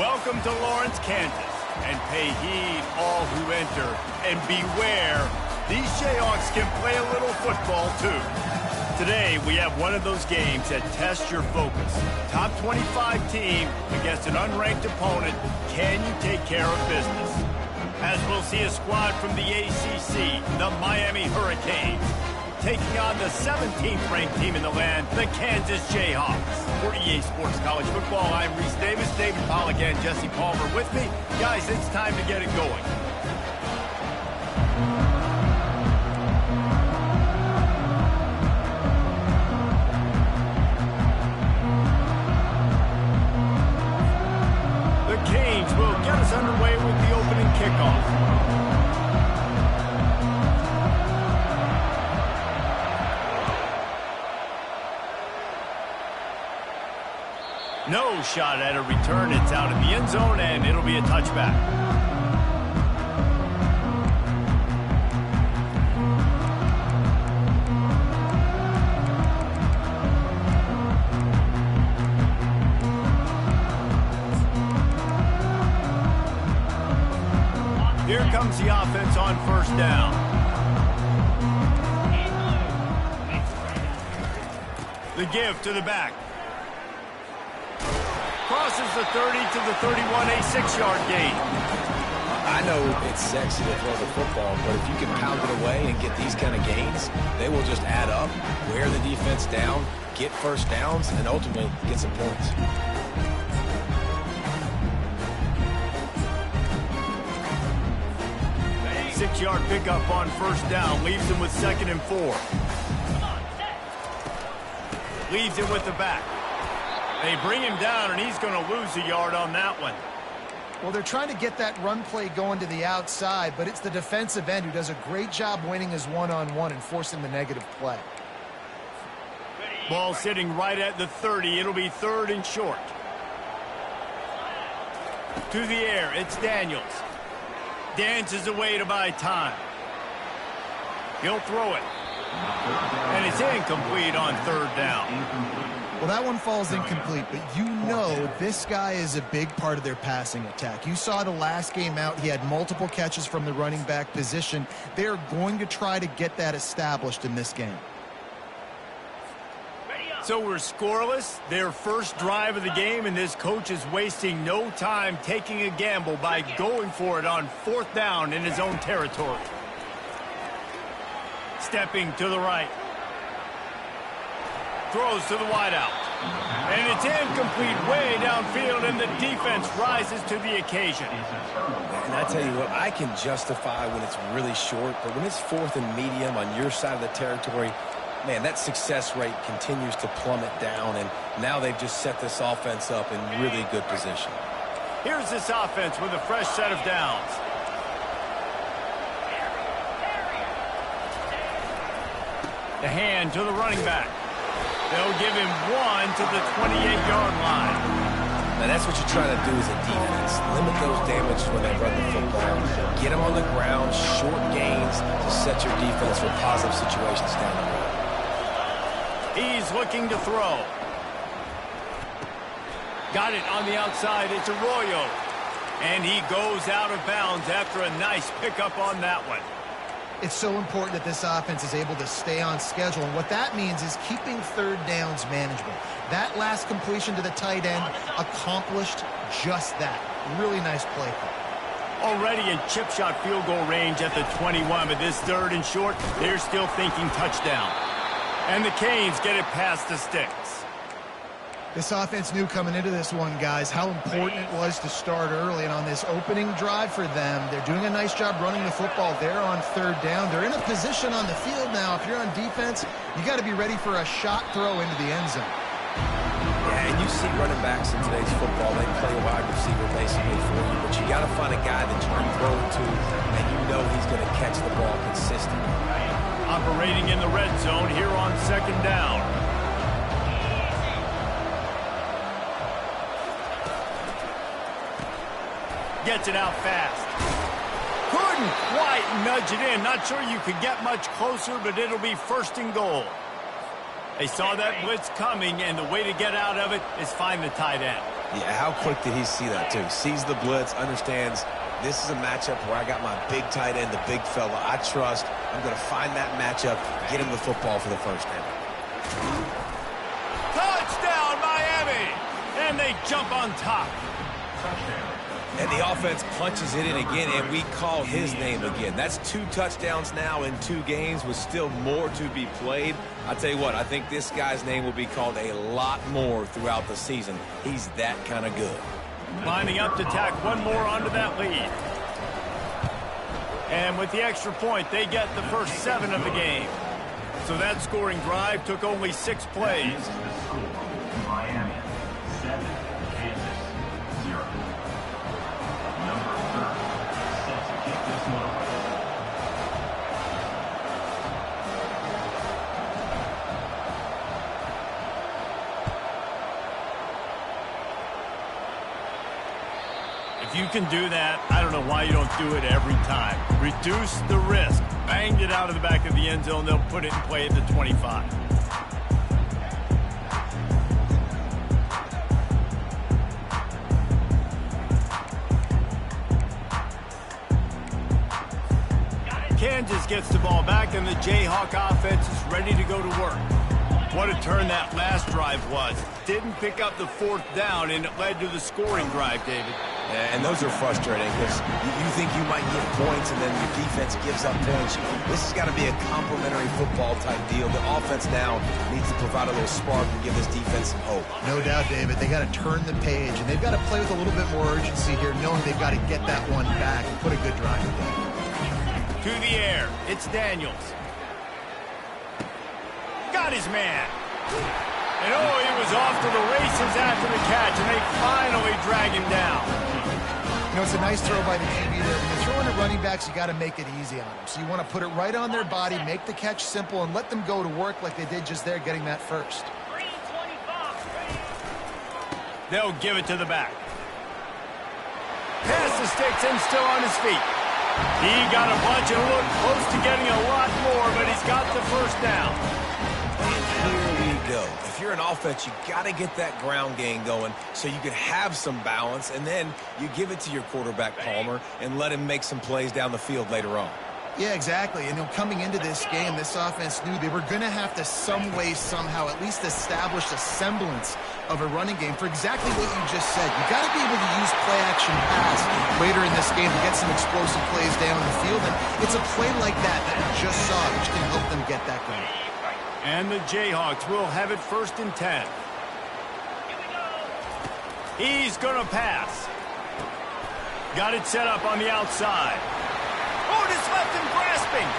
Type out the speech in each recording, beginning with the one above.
Welcome to Lawrence, Kansas, and pay heed all who enter, and beware, these Jayhawks can play a little football too. Today, we have one of those games that tests your focus. Top 25 team against an unranked opponent. Can you take care of business? As we'll see a squad from the ACC, the Miami Hurricanes, taking on the 17th ranked team in the land, the Kansas Jayhawks. For EA Sports College Football, I'm Reese Davis, David Pollack, and Jesse Palmer with me. Guys, it's time to get it going. The Canes will get us underway with the opening kickoff. No shot at a return. It's out in the end zone, and it'll be a touchback. Here comes the offense on first down. The give to the back. Crosses the 30 to the 31, a 6-yard gain. I know it's sexy to throw the football, but if you can pound it away and get these kind of gains, they will just add up, wear the defense down, get first downs, and ultimately get some points. Six-yard pickup on first down, leaves him with 2nd and 4. Leaves it with the back. They bring him down, and he's going to lose a yard on that one. Well, they're trying to get that run play going to the outside, but it's the defensive end who does a great job winning his one-on-one and forcing the negative play. Ball sitting right at the 30. It'll be 3rd and short. To the air, it's Daniels. Dances away to buy time. He'll throw it. And it's incomplete on 3rd down. Well, that one falls incomplete, but you know this guy is a big part of their passing attack. You saw the last game out. He had multiple catches from the running back position. They're going to try to get that established in this game. So we're scoreless, their first drive of the game, and this coach is wasting no time taking a gamble by going for it on 4th down in his own territory. Stepping to the right. Throws to the wideout. And it's incomplete way downfield, and the defense rises to the occasion. And I tell you what, I can justify when it's really short, but when it's 4th and medium on your side of the territory, man, that success rate continues to plummet down, and now they've just set this offense up in really good position. Here's this offense with a fresh set of downs. The hand to the running back. They'll give him 1 to the 28-yard line. Now, that's what you're trying to do as a defense. Limit those damages when they run the football. Get them on the ground, short gains to set your defense for positive situations down the road. He's looking to throw. Got it on the outside. It's Arroyo. And he goes out of bounds after a nice pickup on that one. It's so important that this offense is able to stay on schedule, and what that means is keeping 3rd downs manageable. That last completion to the tight end accomplished just that. Really nice play call. Already in chip shot field goal range at the 21, but this 3rd and short, they're still thinking touchdown. And the Canes get it past the sticks. This offense knew coming into this one, guys, how important it was to start early. And on this opening drive for them, they're doing a nice job running the football. They're on 3rd down. They're in a position on the field now. If you're on defense, you got to be ready for a shot throw into the end zone. Yeah, and you see running backs in today's football, they play a wide receiver basically for you, but you got to find a guy that you can throw it to, and you know he's going to catch the ball consistently. Operating in the red zone here on 2nd down. Gets it out fast. Couldn't quite nudge it in. Not sure you could get much closer, but it'll be 1st and goal. They saw that blitz coming, and the way to get out of it is find the tight end. Yeah, how quick did he see that, too? Sees the blitz, understands this is a matchup where I got my big tight end, the big fella I trust. I'm going to find that matchup, get him the football for the first down. Touchdown, Miami! And they jump on top. And the offense punches it in again, and we call his name again. That's 2 touchdowns now in 2 games with still more to be played. I tell you what, I think this guy's name will be called a lot more throughout the season. He's that kind of good. Lining up to tack one more onto that lead. And with the extra point, they get the first 7 of the game. So that scoring drive took only 6 plays. Miami 7, Kansas 0. Number 30 set to kick this one away. If you can do that, I don't know why you don't do it every time. Reduce the risk. Banged it out of the back of the end zone. They'll put it in play at the 25. Kansas gets the ball back, and the Jayhawk offense is ready to go to work. What a turn that last drive was. Didn't pick up the 4th down, and it led to the scoring drive, David. Yeah, and those are frustrating because you think you might get points and then your defense gives up points. This has got to be a complementary football type deal. The offense now needs to provide a little spark and give this defense some hope. No doubt, David. They got to turn the page, and they've got to play with a little bit more urgency here, knowing they've got to get that one back and put a good drive together. To the air, it's Daniels. Got his man. And oh, he was off to the races after the catch, and they finally drag him down. You know, it's a nice throw by the DB there. When you're throwing at running backs, you got to make it easy on them. So you want to put it right on their body, make the catch simple, and let them go to work like they did just there, getting that first. They'll give it to the back. Pass the sticks and still on his feet. He got a bunch and looked close to getting a lot more, but he's got the first down. And here we go. If you're an offense, you got to get that ground game going so you can have some balance, and then you give it to your quarterback, Palmer, and let him make some plays down the field later on. Yeah, exactly. And coming into this game, this offense knew they were going to have to some way, somehow, at least establish a semblance of a running game for exactly what you just said. You got to be able to use play-action pass later in this game to get some explosive plays down the field. And it's a play like that we just saw, which can help them get that going. And the Jayhawks will have it 1st and 10. He's going to pass. Got it set up on the outside. Oh, just left him grasping.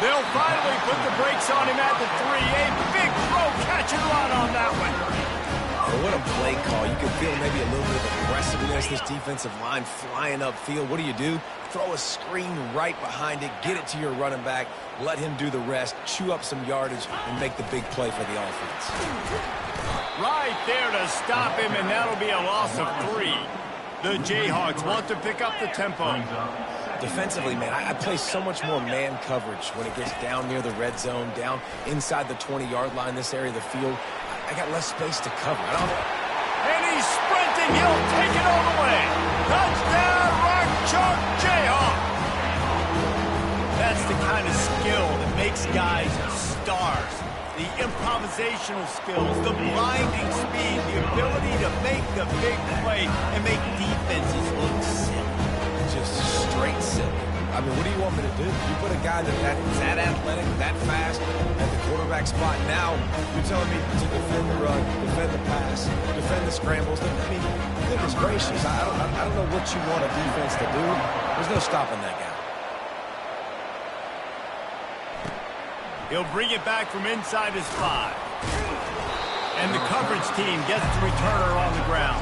They'll finally put the brakes on him at the 3. A big throw, catch and run on that one. Oh, what a play call. You can feel maybe a little bit of aggressiveness, this defensive line flying upfield. What do? Throw a screen right behind it, get it to your running back, let him do the rest, chew up some yardage, and make the big play for the offense. Right there to stop him, and that'll be a loss of 3. The Jayhawks want to pick up the tempo. Defensively, man, I play so much more man coverage when it gets down near the red zone, down inside the 20-yard line, this area of the field. I got less space to cover. And he's sprinting. He'll take it all the way. Touchdown, Rock Chalk Jayhawk. That's the kind of skill that makes guys stars. The improvisational skills, the blinding speed, the ability to make the big play and make defenses look silly. Just straight silly. I mean, what do you want me to do? You put a guy that's that athletic, that fast, at the quarterback spot. Now, you're telling me to defend the run, defend the pass, defend the scrambles. I mean, goodness gracious, I don't know what you want a defense to do. There's no stopping that guy. He'll bring it back from inside his 5. And the coverage team gets the returner on the ground.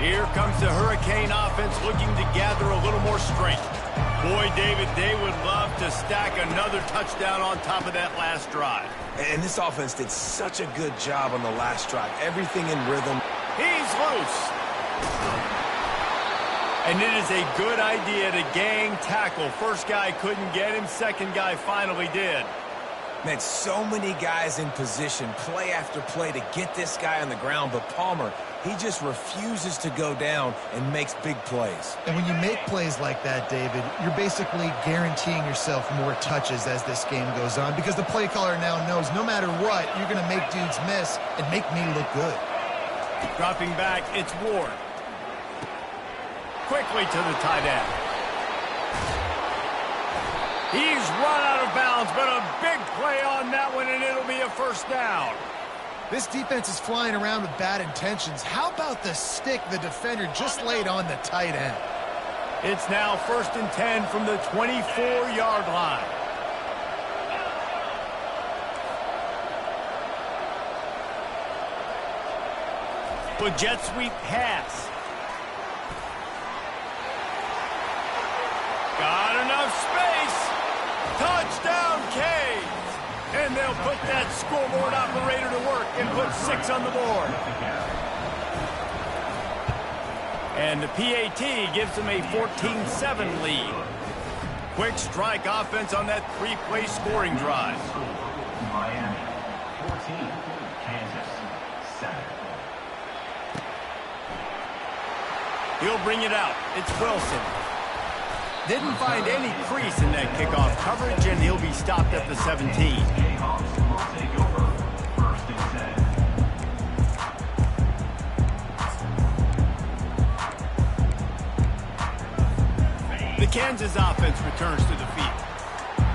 Here comes the Hurricane offense looking to gather a little more strength. Boy, David, they would love to stack another touchdown on top of that last drive. And this offense did such a good job on the last drive. Everything in rhythm. He's loose. And it is a good idea to gang tackle. First guy couldn't get him, second guy finally did. Man, so many guys in position, play after play to get this guy on the ground, but Palmer, he just refuses to go down and makes big plays. And when you make plays like that, David, you're basically guaranteeing yourself more touches as this game goes on because the play caller now knows no matter what, you're going to make dudes miss and make me look good. Dropping back, it's Ward. Quickly to the tight end. He's run out of bounds, but a big play on that one, and it'll be a first down. This defense is flying around with bad intentions. How about the stick the defender just laid on the tight end? It's now 1st and 10 from the 24-yard line. With jet sweep pass. Got enough space. Touchdown, Canes. And they'll put that scoreboard operator to work and put 6 on the board. And the PAT gives them a 14-7 lead. Quick strike offense on that 3-play scoring drive. Miami 14, Kansas 7. He'll bring it out. It's Wilson. Didn't find any crease in that kickoff coverage, and he'll be stopped at the 17. Jayhawks will take over 1st and 10. The Kansas offense returns to the field.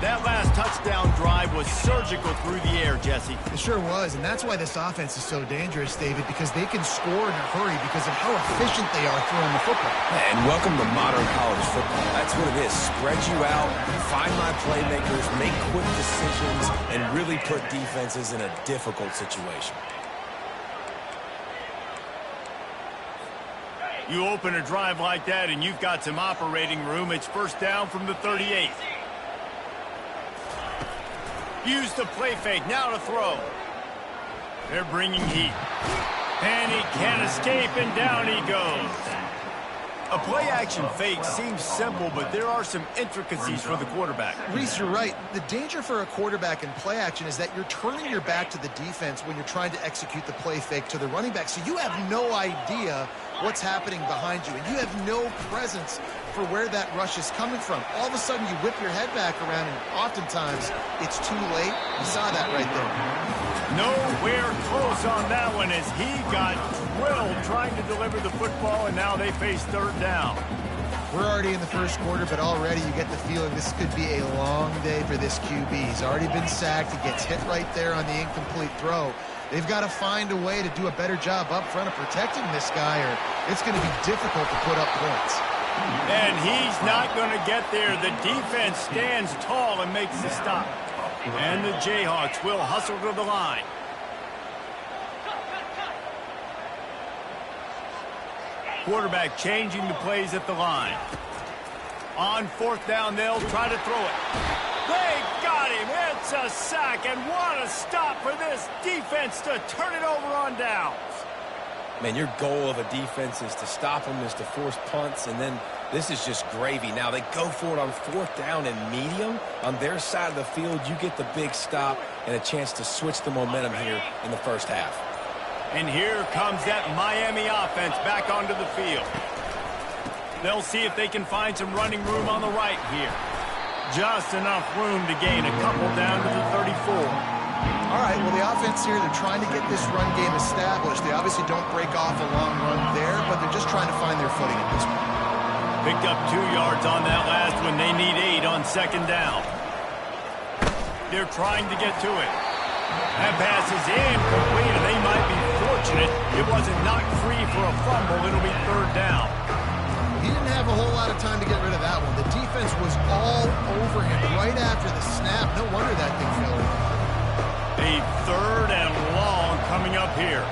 That last touchdown drive was surgical through the air, Jesse. It sure was, and that's why this offense is so dangerous, David, because they can score in a hurry because of how efficient they are throwing the football. And welcome to modern college football. That's what it is. Spread you out, find my playmakers, make quick decisions, and really put defenses in a difficult situation. You open a drive like that, and you've got some operating room. It's first down from the 38. Use the play fake, now to throw. They're bringing heat. And he can't escape, and down he goes. A play-action fake seems simple, but there are some intricacies for the quarterback. Reese, you're right. The danger for a quarterback in play action is that you're turning your back to the defense when you're trying to execute the play fake to the running back. So you have no idea what's happening behind you, and you have no presence for where that rush is coming from. All of a sudden, you whip your head back around, and oftentimes it's too late. You saw that right there. Nowhere close on that one as he got drilled trying to deliver the football, and now they face 3rd down. We're already in the first quarter, but already you get the feeling this could be a long day for this QB. He's already been sacked. He gets hit right there on the incomplete throw. They've got to find a way to do a better job up front of protecting this guy, or it's going to be difficult to put up points. And he's not going to get there. The defense stands tall and makes the stop. And the Jayhawks will hustle to the line. Quarterback changing the plays at the line. On 4th down, they'll try to throw it. They got him. It's a sack, and what a stop for this defense to turn it over on downs. Man, your goal of a defense is to stop them, is to force punts, and then this is just gravy. Now they go for it on 4th down and medium. On their side of the field, you get the big stop and a chance to switch the momentum here in the first half. And here comes that Miami offense back onto the field. They'll see if they can find some running room on the right here. Just enough room to gain a couple down to the 34. All right, well, the offense here, they're trying to get this run game established. They obviously don't break off a long run there, but they're just trying to find their footing at this point. Picked up 2 yards on that last one. They need 8 on 2nd down. They're trying to get to it. That pass is incomplete, and they might be fortunate it wasn't knocked free for a fumble. It'll be 3rd down. He didn't have a whole lot of time to get rid of that one. The defense was all over him right after the snap. No wonder that thing fell in. A 3rd and long coming up here.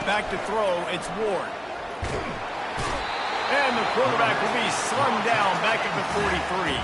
Back to throw, it's Ward. And the quarterback will be slung down back at the 43.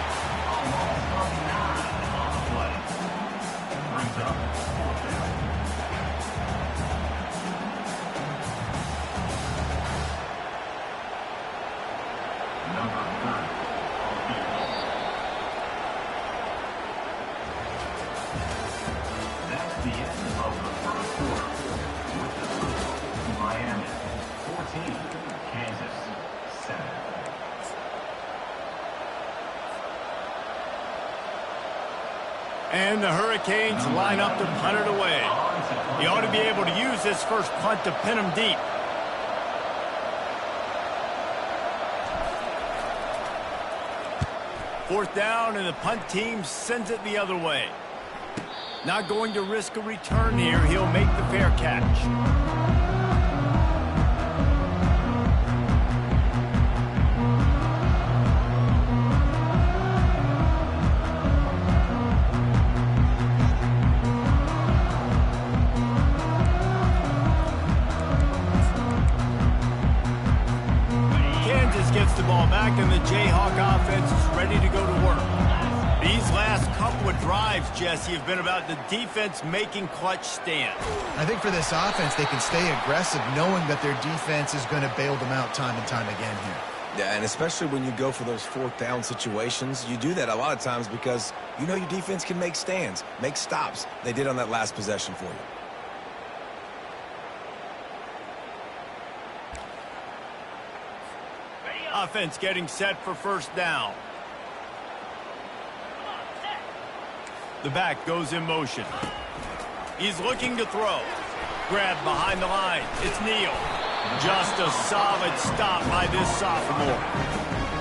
And the Hurricanes line up to punt it away. He ought to be able to use this first punt to pin him deep. Fourth down, and the punt team sends it the other way. Not going to risk a return here. He'll make the fair catch. Gets the ball back, and the Jayhawk offense is ready to go to work. These last couple of drives, Jesse, have been about the defense making clutch stands. I think for this offense, they can stay aggressive knowing that their defense is going to bail them out time and time again here. Yeah, and especially when you go for those fourth down situations, you do that a lot of times because you know your defense can make stands, make stops. They did on that last possession for you. Offense getting set for first down. The back goes in motion. He's looking to throw. Grabbed behind the line. It's Neal. Just a solid stop by this sophomore.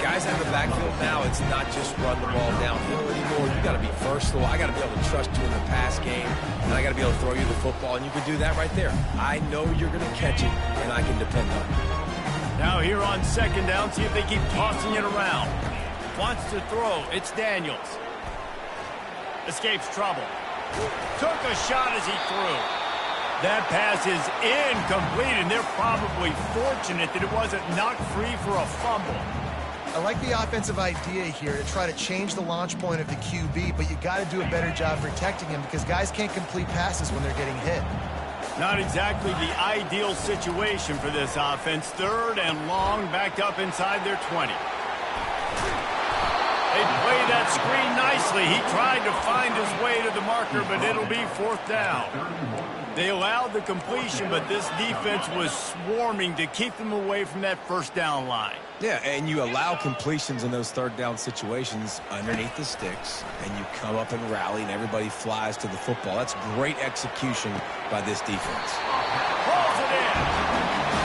Guys out of the backfield now, it's not just run the ball downhill anymore. You got to be versatile. I got to be able to trust you in the pass game, and I got to be able to throw you the football, and you can do that right there. I know you're going to catch it, and I can depend on it. Now here on second down, see if they keep tossing it around. Wants to throw. It's Daniels. Escapes trouble. Took a shot as he threw. That pass is incomplete, and they're probably fortunate that it wasn't knocked free for a fumble. I like the offensive idea here to try to change the launch point of the QB, but you got to do a better job protecting him because guys can't complete passes when they're getting hit. Not exactly the ideal situation for this offense. Third and long, backed up inside their 20. They played that screen nicely. He tried to find his way to the marker, but it'll be fourth down. They allowed the completion, but this defense was swarming to keep them away from that first down line. Yeah, and you allow completions in those third down situations underneath the sticks, and you come up and rally, and everybody flies to the football. That's great execution by this defense. Rolls it in.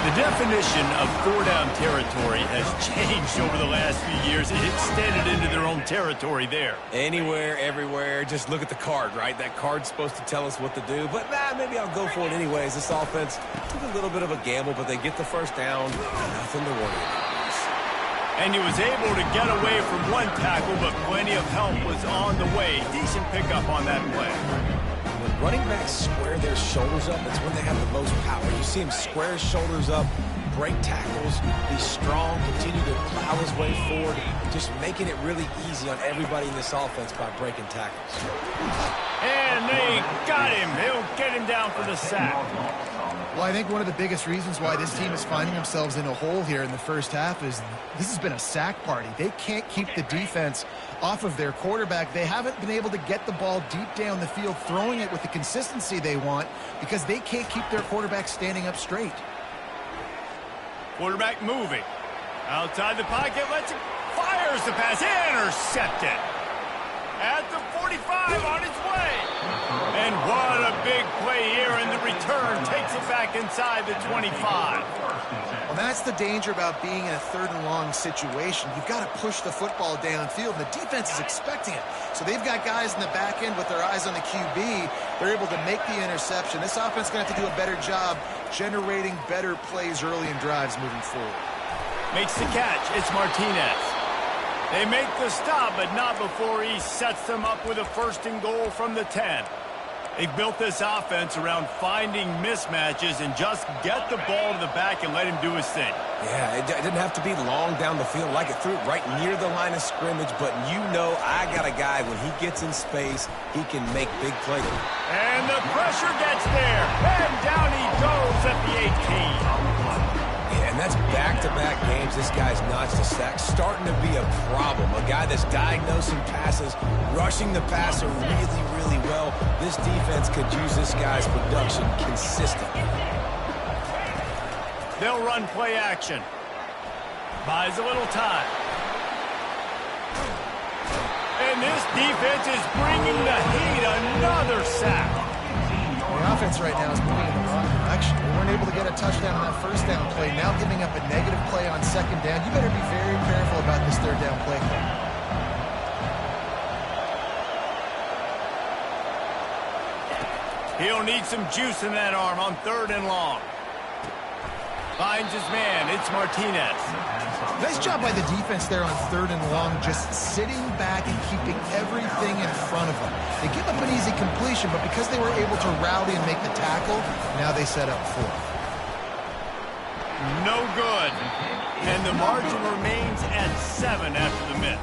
The definition of four-down territory has changed over the last few years. It extended into their own territory there. Anywhere, everywhere, just look at the card, right? That card's supposed to tell us what to do, but maybe I'll go for it anyways. This offense took a little bit of a gamble, but they get the first down. Nothing to worry about. And he was able to get away from one tackle, but plenty of help was on the way. Decent pickup on that play. When running backs square their shoulders up, it's when they have the most power. You see him square his shoulders up, break tackles, be strong, continue to plow his way forward, just making it really easy on everybody in this offense by breaking tackles. And they got him. He'll get him down for the sack. Well, I think one of the biggest reasons why this team is finding themselves in a hole here in the first half is this has been a sack party. They can't keep the defense off of their quarterback. They haven't been able to get the ball deep down the field, throwing it with the consistency they want because they can't keep their quarterback standing up straight. Quarterback moving. Outside the pocket, fires the pass, intercepted. At the 45, on its way. And what a big play here, and the return takes it back inside the 25. Well, that's the danger about being in a third and long situation. You've got to push the football downfield, and the defense is expecting it. So they've got guys in the back end with their eyes on the QB. They're able to make the interception. This offense is going to have to do a better job generating better plays early in drives moving forward. Makes the catch. It's Martinez. They make the stop, but not before he sets them up with a first and goal from the 10. They built this offense around finding mismatches and just get the ball to the back and let him do his thing. Yeah, it didn't have to be long down the field. Like it threw it right near the line of scrimmage, but you know I got a guy, when he gets in space, he can make big plays. And the pressure gets there, and down he goes at the 18. And that's back-to-back games this guy's notched a sack. Starting to be a problem. A guy that's diagnosing passes, rushing the passer really, really well. This defense could use this guy's production consistently. They'll run play action. Buys a little time. And this defense is bringing the heat. Another sack. The offense right now is moving in the wrong direction. They weren't able to get a touchdown on that first down play. Now giving up a negative play on second down. You better be very careful about this third down play call. He'll need some juice in that arm on 3rd and long. Finds his man. It's Martinez. Nice job by the defense there on 3rd and long, just sitting back and keeping everything in front of them. They give up an easy completion, but because they were able to rally and make the tackle, now they set up 4th. No good. And the margin remains at 7 after the miss.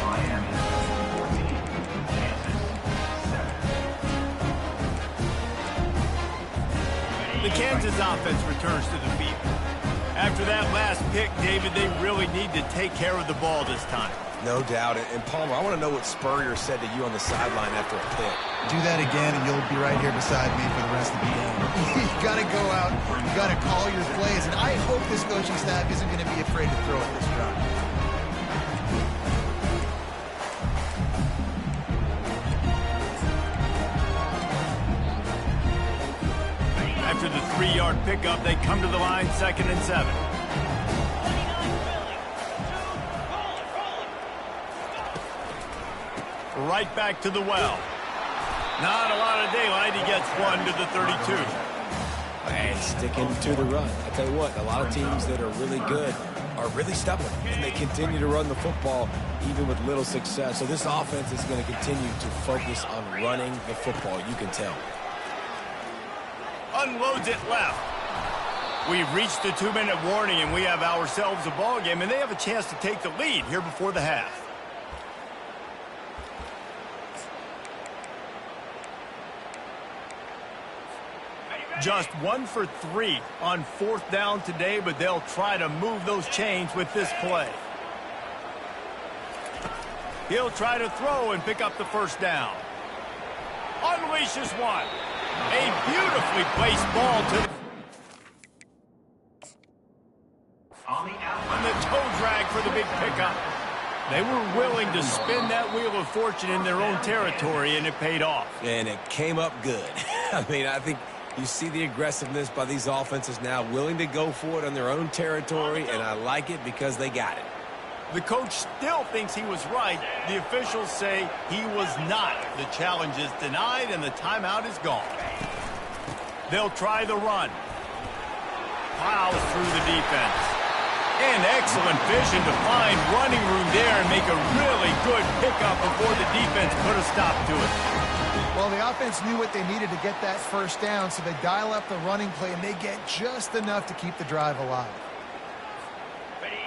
Miami 14, Kansas 7. The Kansas offense returns to the field. After that last pick, David, they really need to take care of the ball this time. No doubt. And Palmer, I want to know what Spurrier said to you on the sideline after a pick. Do that again, and you'll be right here beside me for the rest of the game. You got to go out, you got to call your plays, and I hope this coaching staff isn't going to be afraid to throw at this run. After the 3-yard pickup, they come to the line, 2nd and 7. Right back to the well. Not a lot of daylight. He gets 1 to the 32. Hey, sticking to the run. I tell you what, a lot of teams that are really good are really stubborn, and they continue to run the football even with little success. So this offense is going to continue to focus on running the football. You can tell. Unloads it left. We've reached the 2-minute warning, and we have ourselves a ball game, and they have a chance to take the lead here before the half. Just 1 for 3 on 4th down today, but they'll try to move those chains with this play. He'll try to throw and pick up the 1st down. Unleashes one. A beautifully placed ball to On the on outlet. the toe drag for the big pickup. They were willing to spin that wheel of fortune in their own territory, and it paid off. And it came up good. I mean, I think you see the aggressiveness by these offenses now, willing to go for it on their own territory, and I like it because they got it. The coach still thinks he was right. The officials say he was not. The challenge is denied, and the timeout is gone. They'll try the run. Plows through the defense. And excellent vision to find running room there and make a really good pickup before the defense put a stop to it. Well, the offense knew what they needed to get that 1st down, so they dial up the running play, and they get just enough to keep the drive alive.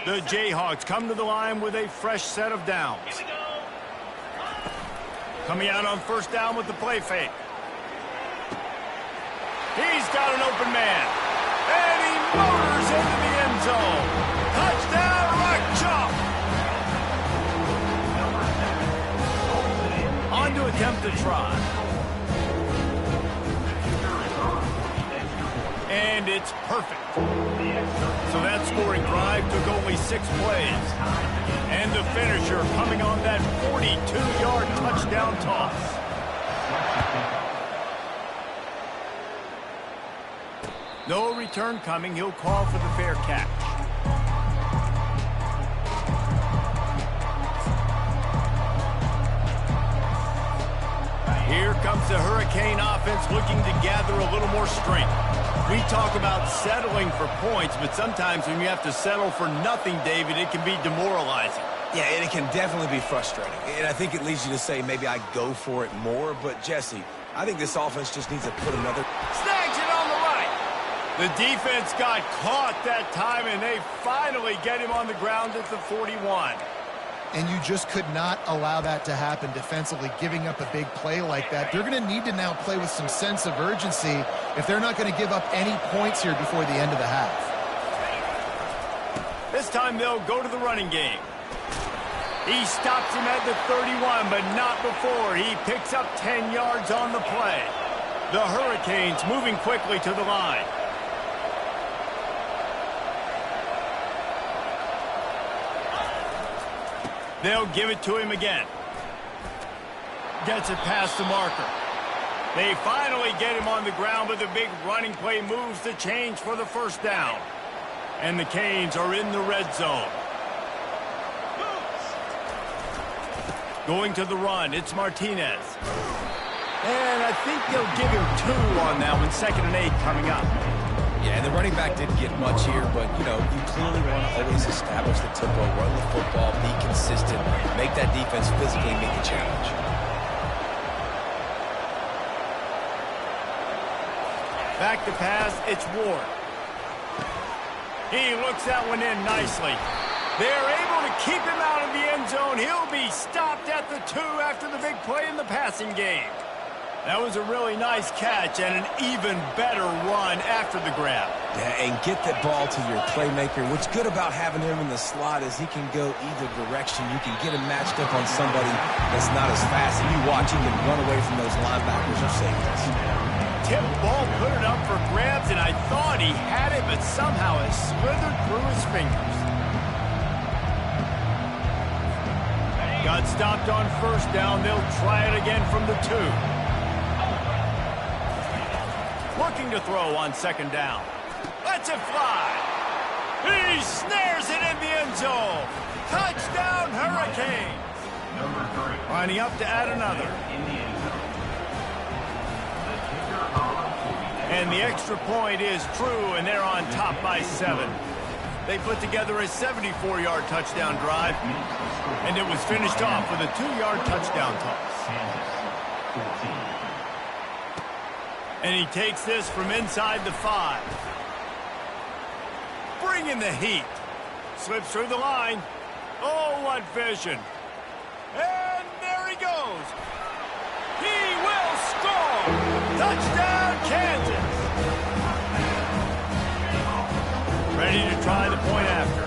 The Jayhawks come to the line with a fresh set of downs. Coming out on 1st down with the play fake. He's got an open man. And he motors into the end zone. Touchdown, Rock Chalk. On to attempt to try. And it's perfect. So that scoring drive took only 6 plays. And the finisher coming on that 42-yard touchdown toss. No return coming. He'll call for the fair catch. Here comes the Hurricane offense looking to gather a little more strength. We talk about settling for points, but sometimes when you have to settle for nothing, David, it can be demoralizing. Yeah, and it can definitely be frustrating. And I think it leads you to say maybe I go for it more. But, Jesse, I think this offense just needs to put another... Snags it on the right. The defense got caught that time, and they finally get him on the ground at the 41. And you just could not allow that to happen defensively, giving up a big play like that. They're going to need to now play with some sense of urgency if they're not going to give up any points here before the end of the half. This time they'll go to the running game. He stops him at the 31, but not before. He picks up 10 yards on the play. The Hurricanes moving quickly to the line. They'll give it to him again. Gets it past the marker. They finally get him on the ground, but the big running play moves the chains for the first down. And the Canes are in the red zone. Going to the run, it's Martinez. And I think they'll give him 2 on that one, 2nd and 8 coming up. Yeah, and the running back didn't get much here, but, you know, you clearly want to always establish the tempo, run the football, be consistent, make that defense physically meet the challenge. Back to pass, it's Ward. He looks that one in nicely. They're able to keep him out of the end zone. He'll be stopped at the 2 after the big play in the passing game. That was a really nice catch and an even better run after the grab. Yeah, and get that ball to your playmaker. What's good about having him in the slot is he can go either direction. You can get him matched up on somebody that's not as fast, and you watch him run away from those linebackers or safeties. Tip ball, put it up for grabs, and I thought he had it, but somehow it slithered through his fingers. Got stopped on first down. They'll try it again from the 2. Looking to throw on 2nd down. Lets it fly. He snares it in the end zone. Touchdown, Hurricanes. Number 3. Lining up to add another. In the end zone. The kicker on. And the extra point is true, and they're on top by 7. They put together a 74-yard touchdown drive, and it was finished off with a 2-yard touchdown toss. And he takes this from inside the 5. Bringing the heat. Slips through the line. Oh, what vision. And there he goes. He will score. Touchdown, Kansas. Ready to try the point after.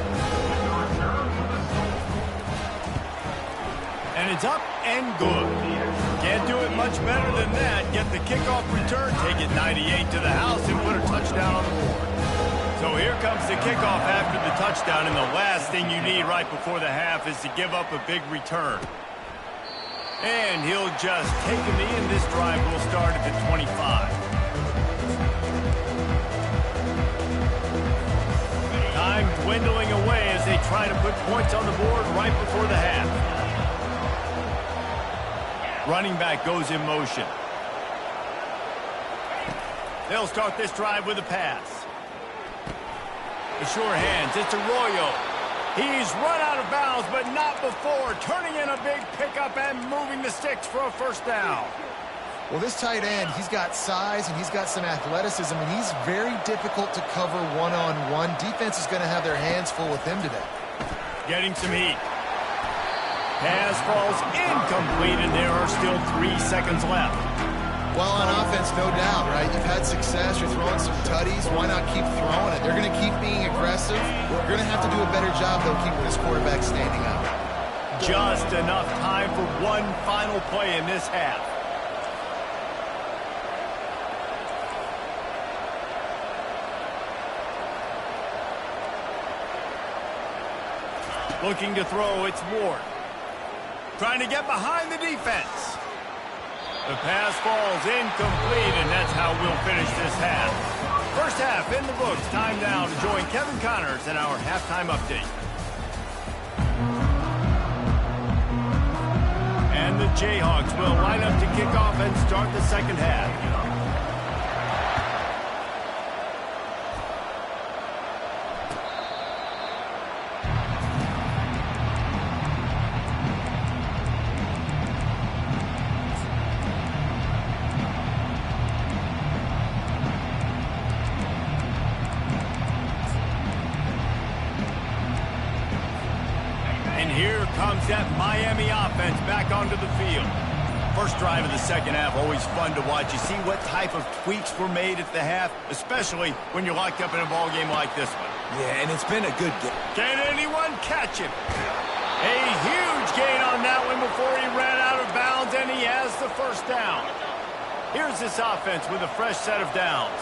And it's up and good. Can't do it much better than that. Get the kickoff return, take it 98 to the house, and put a touchdown on the board. So here comes the kickoff after the touchdown, and the last thing you need right before the half is to give up a big return. And he'll just take a knee, and this drive will start at the 25. Time dwindling away as they try to put points on the board right before the half. Running back goes in motion. They'll start this drive with a pass. The sure hands, it's Arroyo. He's run out of bounds, but not before. Turning in a big pickup and moving the sticks for a first down. Well, this tight end, he's got size and he's got some athleticism, and he's very difficult to cover one-on-one. Defense is going to have their hands full with him today. Getting some heat. Pass falls incomplete, and there are still 3 seconds left. Well, on offense, no doubt, right? You've had success. You're throwing some tutties. Why not keep throwing it? They're going to keep being aggressive. You're going to have to do a better job, though, keeping this quarterback standing out. Just enough time for one final play in this half. Looking to throw, it's Ward. Trying to get behind the defense. The pass falls incomplete, and that's how we'll finish this half. First half in the books. Time now to join Kevin Connors in our halftime update. And the Jayhawks will line up to kick off and start the second half. Comes that Miami offense back onto the field. First drive of the second half, always fun to watch. You see what type of tweaks were made at the half, especially when you're locked up in a ball game like this one. Yeah, and it's been a good game. Can anyone catch him? A huge gain on that one before he ran out of bounds, and he has the first down. Here's this offense with a fresh set of downs.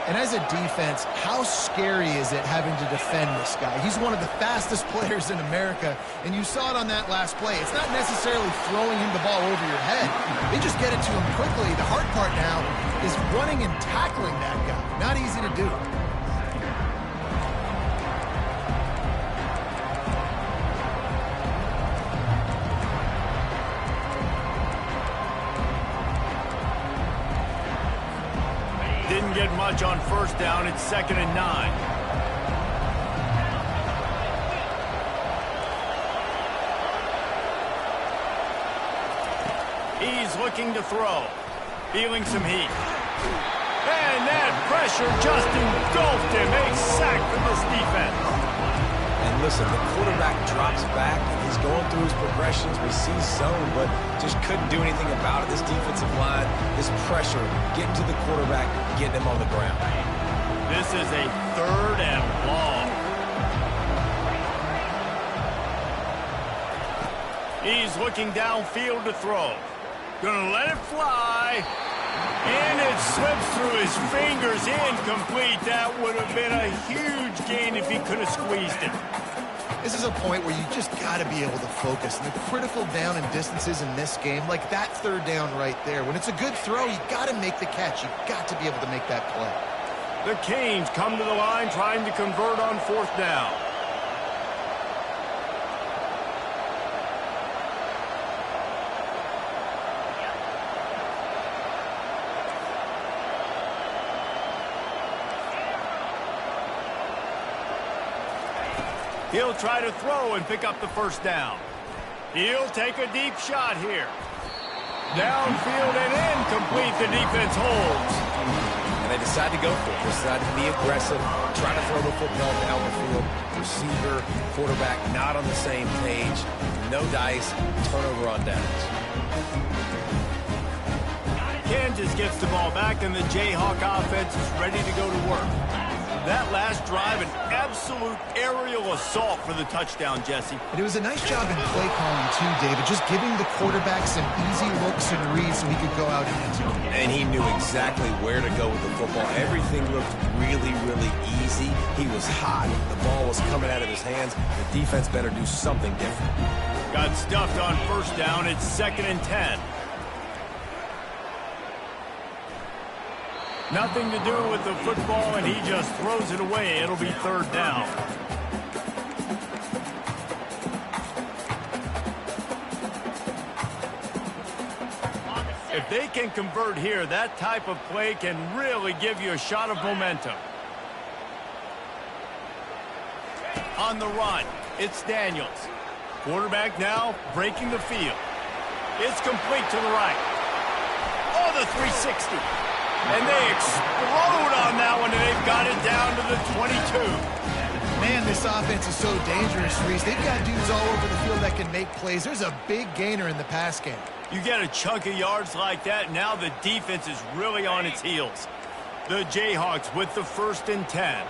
And as a defense, how scary is it having to defend this guy? He's one of the fastest players in America, and you saw it on that last play. It's not necessarily throwing him the ball over your head. They just get it to him quickly. The hard part now is running and tackling that guy. Not easy to do. Didn't get much on first down. It's 2nd and 9. He's looking to throw. Feeling some heat. And that pressure just engulfed him. A sack for this defense. And listen, the quarterback drops back. He's going through his progressions. We see zone, but just couldn't do anything about it. This defensive line, this pressure, getting to the quarterback, getting him on the ground. This is a 3rd and long. He's looking downfield to throw. Gonna let it fly. And it slips through his fingers. Incomplete. That would have been a huge gain if he could have squeezed it. This is a point where you just got to be able to focus. And the critical down and distances in this game, like that 3rd down right there, when it's a good throw, you got to make the catch. You got to be able to make that play. The Canes come to the line trying to convert on 4th down. He'll try to throw and pick up the 1st down. He'll take a deep shot here. Downfield and incomplete. The defense holds. And they decide to go for it. They decide to be aggressive, try to throw the football down the field. Receiver, quarterback not on the same page. No dice, turnover on downs. Kansas gets the ball back, and the Jayhawk offense is ready to go to work. That last drive, an absolute aerial assault for the touchdown, Jesse. And it was a nice job in play calling, too, David, just giving the quarterback some easy looks and reads so he could go out and answer. And he knew exactly where to go with the football. Everything looked really, really easy. He was hot. The ball was coming out of his hands. The defense better do something different. Got stuffed on 1st down. It's 2nd and 10. Nothing to do with the football, and he just throws it away. It'll be 3rd down. If they can convert here, that type of play can really give you a shot of momentum. On the run, it's Daniels. Quarterback now breaking the field. It's complete to the right. Oh, the 360. And they explode on that one, and they've got it down to the 22. Man, this offense is so dangerous, Reese. They've got dudes all over the field that can make plays. There's a big gainer in the pass game. You get a chunk of yards like that, now the defense is really on its heels. The Jayhawks with the 1st and 10.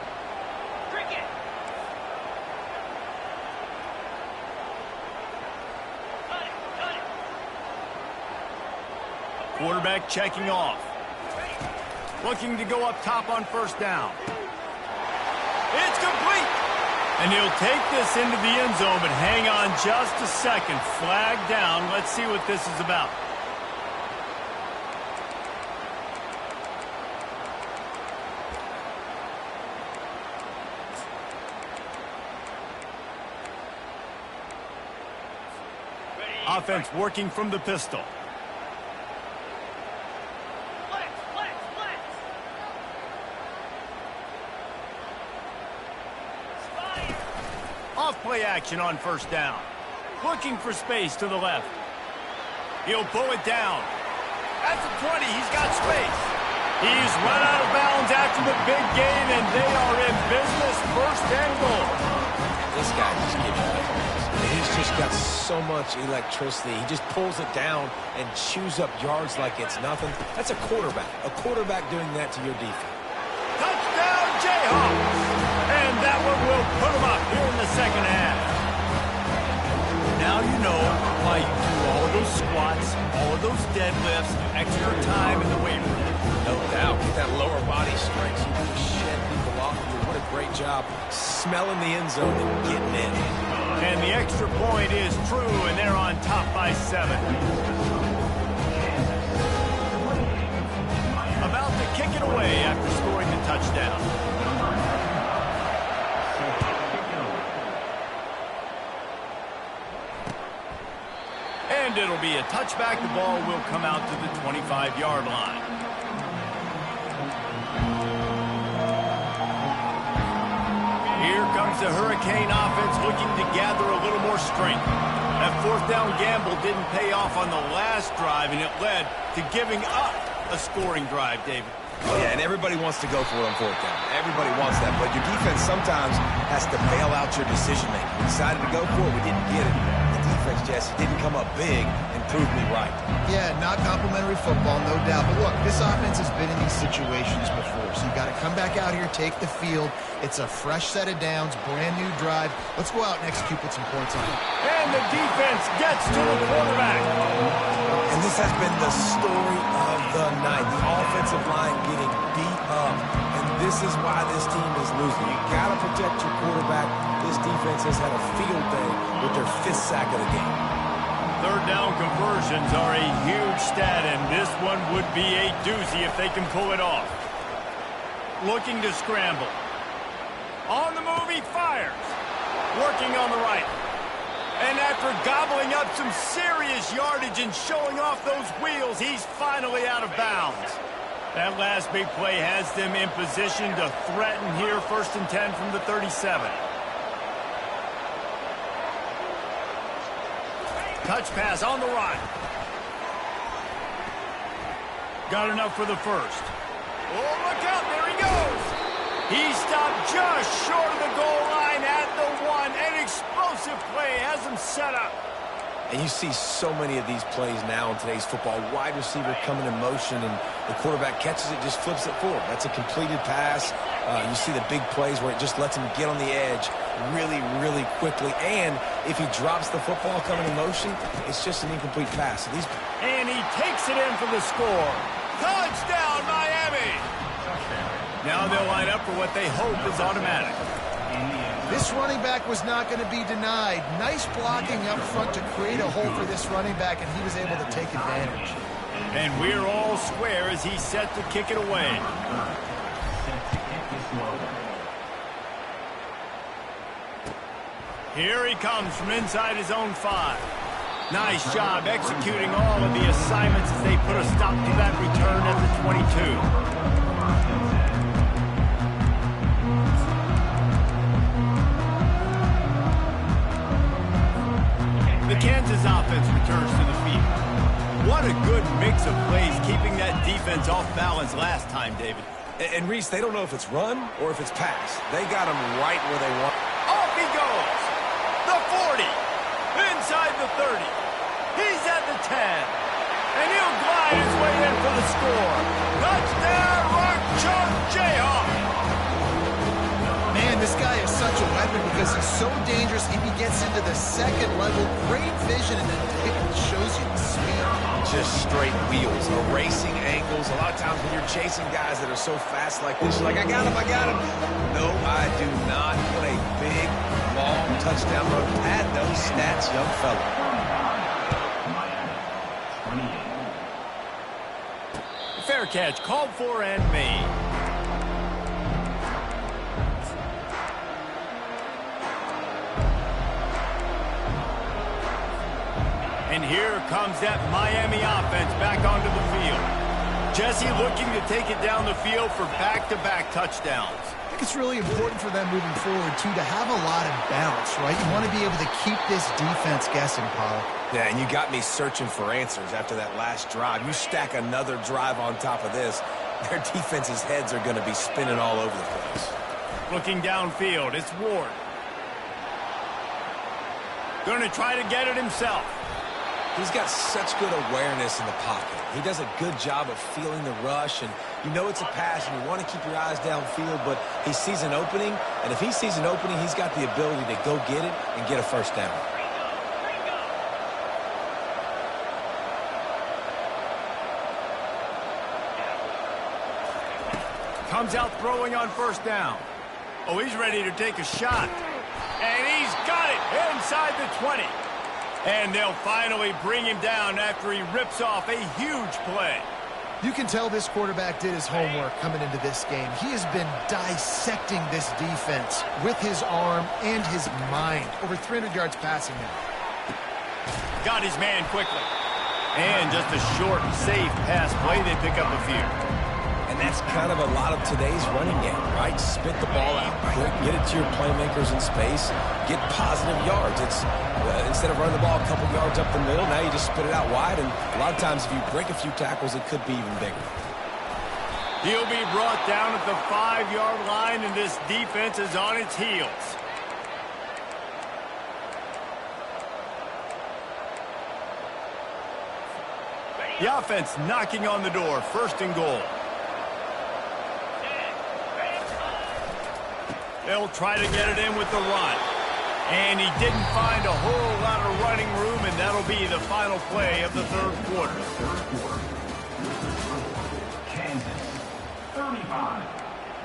Quarterback checking off. Looking to go up top on 1st down. It's complete. And he'll take this into the end zone, but hang on just a second. Flag down. Let's see what this is about. Offense working from the pistol. Off-play action on 1st down. Looking for space to the left. He'll pull it down. At the 20, he's got space. He's run out of bounds after the big gain, and they are in business. 1st and goal. This guy just gives you nightmares. He's just got so much electricity. He just pulls it down and chews up yards like it's nothing. That's a quarterback. A quarterback doing that to your defense. Touchdown, Jayhawks! And that one will put them up here in the 2nd half. Now you know why you do all of those squats, all of those deadlifts, extra time in the weight room. No doubt. Get that lower body strength so you can job smelling the end zone and getting in. And the extra point is true, and they're on top by 7. About to kick it away after scoring the touchdown. And it'll be a touchback. The ball will come out to the 25-yard line. Here comes the Hurricane offense looking to gather a little more strength. That fourth down gamble didn't pay off on the last drive, and it led to giving up a scoring drive, David. Oh, yeah, and everybody wants to go for it on fourth down. Everybody wants that, but your defense sometimes has to bail out your decision-making. We decided to go for it. We didn't get it. The defense, Jesse, didn't come up big and proved me right. Yeah, not complimentary football, no doubt. But look, this offense has been in these situations before, so you got to come back out here, take the field. It's a fresh set of downs, brand new drive. Let's go out and execute with some points on it. And the defense gets to the quarterback. And this has been the story of the night. The offensive line getting beat up. And this is why this team is losing. You got to protect your quarterback. This defense has had a field day with their 5th sack of the game. Third down conversions are a huge stat, and this one would be a doozy if they can pull it off. Looking to scramble. On the move, he fires. Working on the right. And after gobbling up some serious yardage and showing off those wheels, he's finally out of bounds. That last big play has them in position to threaten here, 1st and 10 from the 37. Touch pass on the right. Got enough for the first. Oh, look out, there he goes. He stopped just short of the goal line at the 1. An explosive play has him set up. And you see so many of these plays now in today's football. Wide receiver coming in motion, and the quarterback catches it, just flips it forward. That's a completed pass. You see the big plays where it just lets him get on the edge really, really quickly. And if he drops the football coming in motion, it's just an incomplete pass. So and he takes it in for the score. Touchdown, Miami! Now they'll line up for what they hope is automatic. This running back was not going to be denied. Nice blocking up front to create a hole for this running back, and he was able to take advantage. And we're all square as he's set to kick it away. Here he comes from inside his own 5. Nice job executing all of the assignments as they put a stop to that return at the 22. The Kansas offense returns to the field. What a good mix of plays, keeping that defense off balance last time, David. And Reese, they don't know if it's run or if it's pass. They got him right where they want. Off he goes. The 40. Inside the 30. He's at the 10. And he'll glide his way in for the score. Touchdown, Rock Chalk Jayhawk. Man, this guy is such a weapon because he's so dangerous. If he gets into the second level, great vision, and then it shows you the speed. Just straight wheels, erasing angles. A lot of times when you're chasing guys that are so fast like this, you're like, I got him, I got him. No, I do not. What a big, long touchdown run. Pad those stats, young fella. Fair catch, called for and made. And here comes that Miami offense back onto the field. Jesse looking to take it down the field for back-to-back touchdowns. I think it's really important for them moving forward, too, to have a lot of balance, right? You want to be able to keep this defense guessing, Pollock. Yeah, and you got me searching for answers after that last drive. You stack another drive on top of this, their defense's heads are going to be spinning all over the place. Looking downfield, it's Ward. Going to try to get it himself. He's got such good awareness in the pocket. He does a good job of feeling the rush, and you know it's a pass, and you want to keep your eyes downfield, but he sees an opening, and if he sees an opening, he's got the ability to go get it and get a first down. Comes out throwing on first down. Oh, he's ready to take a shot. And he's got it inside the 20. And they'll finally bring him down after he rips off a huge play. You can tell this quarterback did his homework coming into this game. He has been dissecting this defense with his arm and his mind. Over 300 yards passing now. Got his man quickly. And just a short, safe pass play. They pick up a few. And that's kind of a lot of today's running game, right? Spit the ball out quick, get it to your playmakers in space, get positive yards. It's instead of running the ball a couple yards up the middle, now you just spit it out wide, and a lot of times if you break a few tackles, it could be even bigger. He'll be brought down at the 5-yard line, and this defense is on its heels. The offense knocking on the door, 1st and goal. They'll try to get it in with the run. And he didn't find a whole lot of running room, and that'll be the final play of the 3rd quarter. Kansas, 35.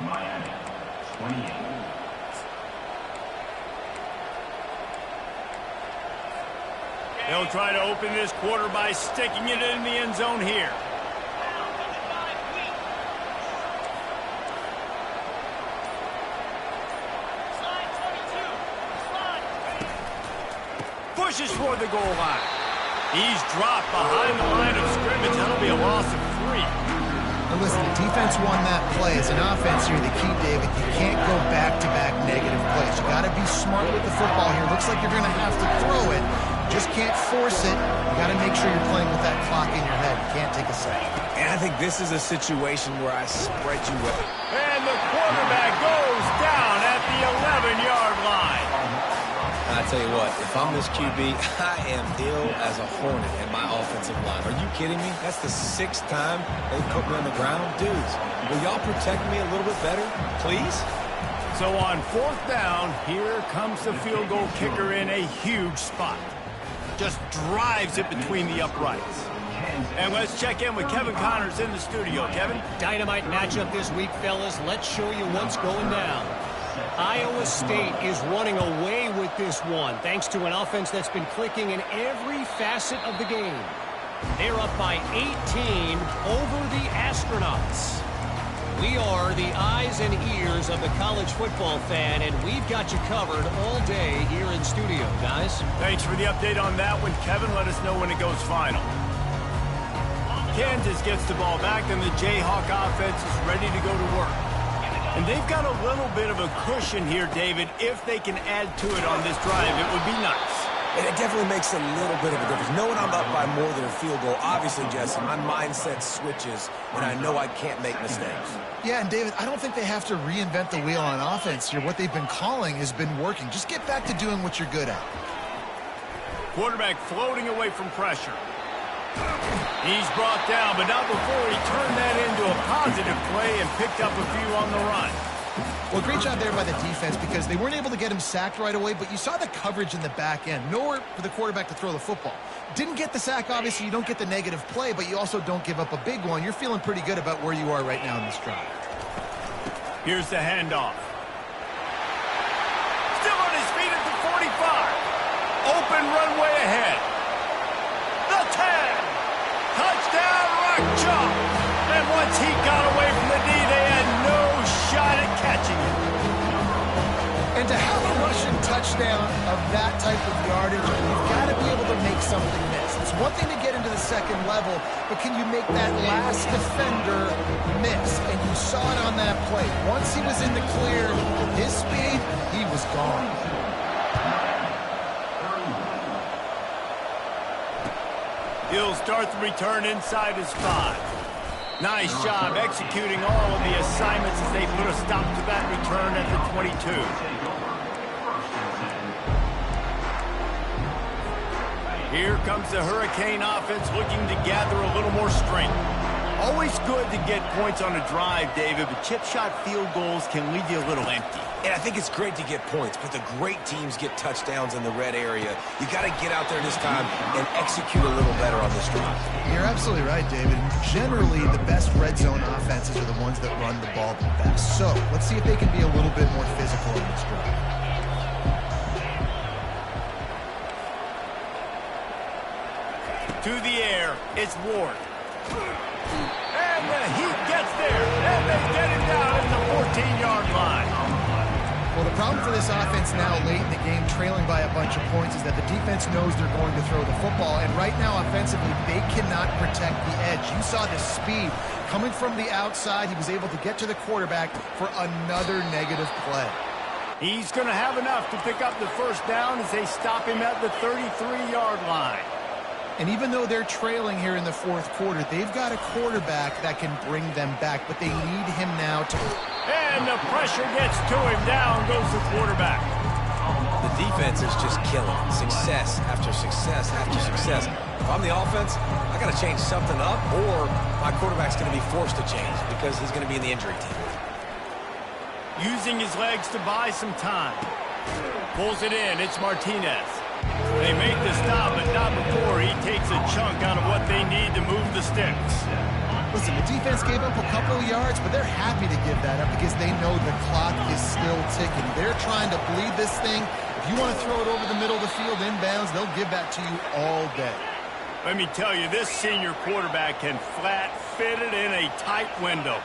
Miami, 28. They'll try to open this quarter by sticking it in the end zone here. Pushes for the goal line. He's dropped behind the line of scrimmage. That'll be a loss of 3. And listen, the defense won that play. As an offense here, the key, David, you can't go back-to-back negative plays. You got to be smart with the football here. Looks like you're going to have to throw it. Just can't force it. You got to make sure you're playing with that clock in your head. You can't take a sack. And I think this is a situation where I spread you with it. And the quarterback goes down at the 11-yard line. I tell you what, if I'm this QB, I am ill as a hornet in my offensive line. Are you kidding me? That's the 6th time they put me on the ground. Dudes, will y'all protect me a little bit better, please? So on 4th down, here comes the field goal kicker in a huge spot. Just drives it between the uprights. And let's check in with Kevin Connors in the studio. Kevin? Dynamite matchup this week, fellas. Let's show you what's going down. Iowa State is running away with this one, thanks to an offense that's been clicking in every facet of the game. They're up by 18 over the Astronauts. We are the eyes and ears of the college football fan, and we've got you covered all day here in studio, guys. Thanks for the update on that one, Kevin. Let us know when it goes final. Kansas gets the ball back, and the Jayhawk offense is ready to go to work. And they've got a little bit of a cushion here, David. If they can add to it on this drive, it would be nice. And it definitely makes a little bit of a difference. Knowing I'm up by more than a field goal, obviously, Jesse, my mindset switches, and I know I can't make mistakes. Yeah, and David, I don't think they have to reinvent the wheel on offense here. What they've been calling has been working. Just get back to doing what you're good at. Quarterback floating away from pressure. He's brought down, but not before he turned that into a positive play and picked up a few on the run. Well, great job there by the defense because they weren't able to get him sacked right away, but you saw the coverage in the back end. Nowhere for the quarterback to throw the football. Didn't get the sack, obviously. You don't get the negative play, but you also don't give up a big one. You're feeling pretty good about where you are right now in this drive. Here's the handoff. Still on his feet at the 45. Open runway ahead. The 10. Touchdown, Rock Chalk. And once he got away from the knee, they had no shot at catching him. And to have a rushing touchdown of that type of yardage, you've got to be able to make something miss. It's one thing to get into the second level, but can you make that last defender miss? And you saw it on that play. Once he was in the clear, his speed, he was gone. He'll start the return inside his 5. Nice job executing all of the assignments as they put a stop to that return at the 22. Here comes the Hurricane offense looking to gather a little more strength. Always good to get points on a drive, David, but chip shot field goals can leave you a little empty. And I think it's great to get points, but the great teams get touchdowns in the red area. You got to get out there this time and execute a little better on this drive. You're absolutely right, David. Generally, the best red zone offenses are the ones that run the ball the best. So let's see if they can be a little bit more physical in this drive. To the air, it's Ward. And he gets there, and they get him down at the 14-yard line. Well, the problem for this offense now late in the game, trailing by a bunch of points, is that the defense knows they're going to throw the football. And right now, offensively, they cannot protect the edge. You saw the speed coming from the outside. He was able to get to the quarterback for another negative play. He's going to have enough to pick up the first down as they stop him at the 33-yard line. And even though they're trailing here in the fourth quarter, they've got a quarterback that can bring them back, but they need him now to... And the pressure gets to him. Down goes the quarterback. The defense is just killing. Success after success after success. If I'm the offense, I got to change something up, or my quarterback's going to be forced to change because he's going to be in the injury team. Using his legs to buy some time. Pulls it in. It's Martinez. They make the stop, but not before he takes a chunk out of what they need to move the sticks. Listen, the defense gave up a couple of yards, but they're happy to give that up because they know the clock is still ticking. They're trying to bleed this thing. If you want to throw it over the middle of the field inbounds, they'll give that to you all day. Let me tell you, this senior quarterback can flat fit it in a tight window.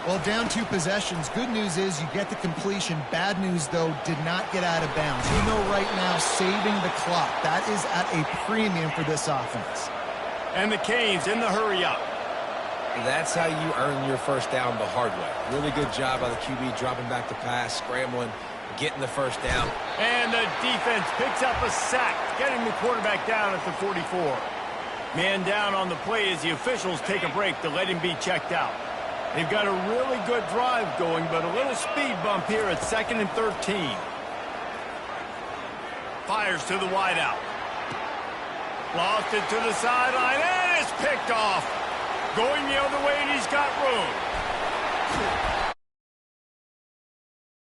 Well, down 2 possessions. Good news is you get the completion. Bad news, though, did not get out of bounds. You know right now, saving the clock. That is at a premium for this offense. And the Canes in the hurry-up. That's how you earn your first down the hard way. Really good job by the QB dropping back the pass, scrambling, getting the first down. And the defense picks up a sack, getting the quarterback down at the 44. Man down on the play as the officials take a break to let him be checked out. They've got a really good drive going, but a little speed bump here at 2nd and 13. Fires to the wideout. Lost it to the sideline, and it's picked off. Going the other way, and he's got room.